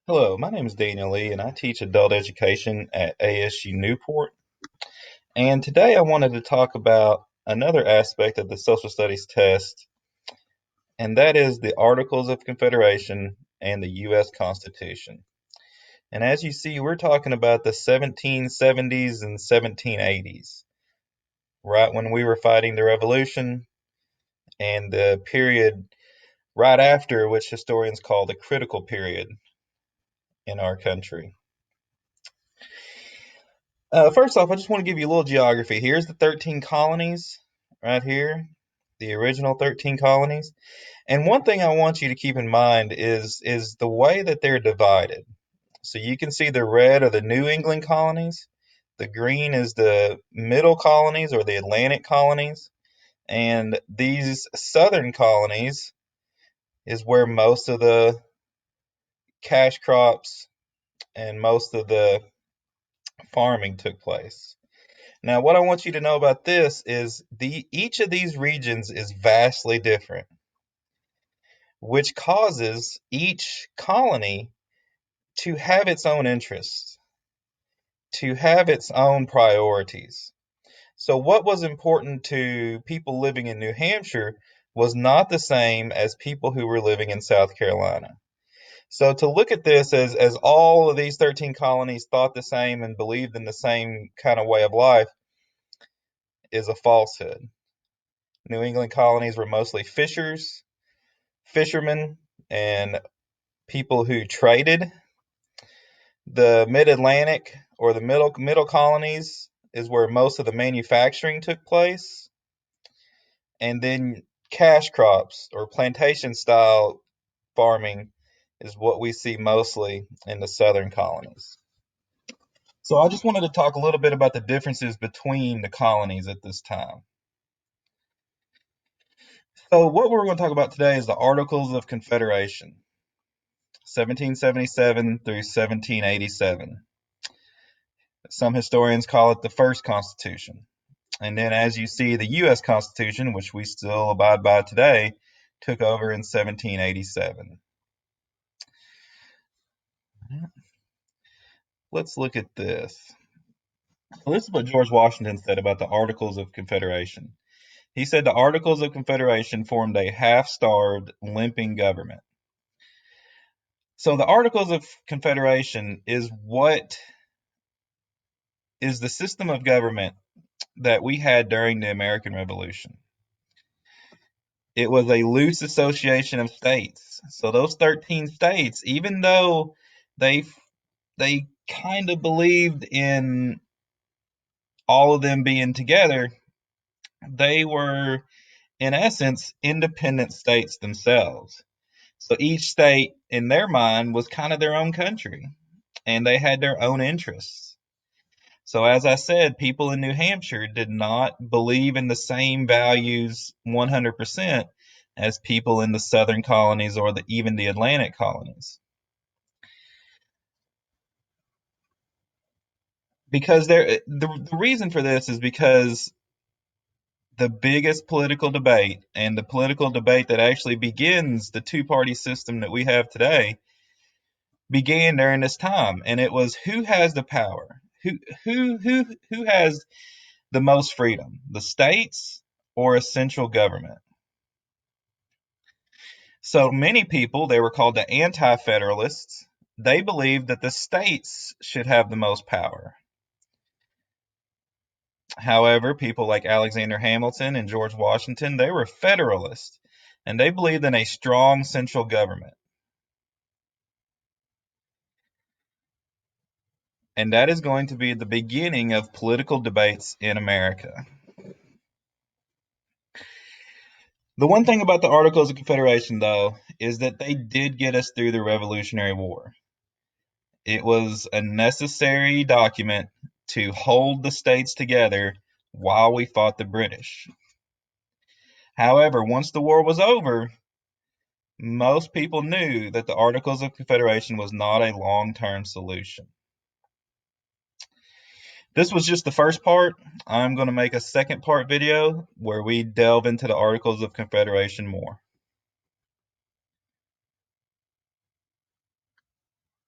Hello, my name is Daniel Lee, and I teach adult education at ASU-Newport. And today I wanted to talk about another aspect of the social studies test, and that is the Articles of Confederation and the U.S. Constitution. And as you see, we're talking about the 1770s and 1780s, right when we were fighting the Revolution, and the period right after, which historians call the critical period in our country. First off, I just want to give you a little geography. Here's the 13 colonies right here, the original 13 colonies. And one thing I want you to keep in mind is the way that they're divided. So you can see the red are the New England colonies, the green is the middle colonies or the Atlantic colonies, and these southern colonies is where most of the cash crops and most of the farming took place. Now, what I want you to know about this is each of these regions is vastly different, which causes each colony to have its own interests, to have its own priorities. So, what was important to people living in New Hampshire was not the same as people who were living in South Carolina. So, to look at this as all of these 13 colonies thought the same and believed in the same kind of way of life is a falsehood. New England colonies were mostly fishermen, and people who traded. The Mid-Atlantic or the middle colonies is where most of the manufacturing took place, and then cash crops or plantation style farming is what we see mostly in the southern colonies. So I just wanted to talk a little bit about the differences between the colonies at this time. So what we're going to talk about today is the Articles of Confederation, 1777 through 1787. Some historians call it the first Constitution. And then, as you see, the U.S. Constitution, which we still abide by today, took over in 1787. Let's look at this. So this is what George Washington said about the Articles of Confederation. He said the Articles of Confederation formed a half-starved, limping government. So the Articles of Confederation is what is the system of government that we had during the American Revolution. It was a loose association of states. So those 13 states, even though they they kind of believed in all of them being together, they were in essence independent states themselves. So each state in their mind was kind of their own country, and they had their own interests. So, as I said, people in New Hampshire did not believe in the same values 100% as people in the southern colonies or even the Atlantic colonies. Because the reason for this is because the biggest political debate and the political debate that actually begins the two-party system that we have today began during this time, and it was who has the power, who has the most freedom, the states or a central government. So many people, they were called the anti-federalists, they believed that the states should have the most power. However, people like Alexander Hamilton and George Washington, they were federalists, and they believed in a strong central government. And that is going to be the beginning of political debates in America. The one thing about the Articles of Confederation, though, is that they did get us through the Revolutionary War. It was a necessary document to hold the states together while we fought the British. However, once the war was over, most people knew that the Articles of Confederation was not a long-term solution. This was just the first part. I'm going to make a second part video where we delve into the Articles of Confederation more.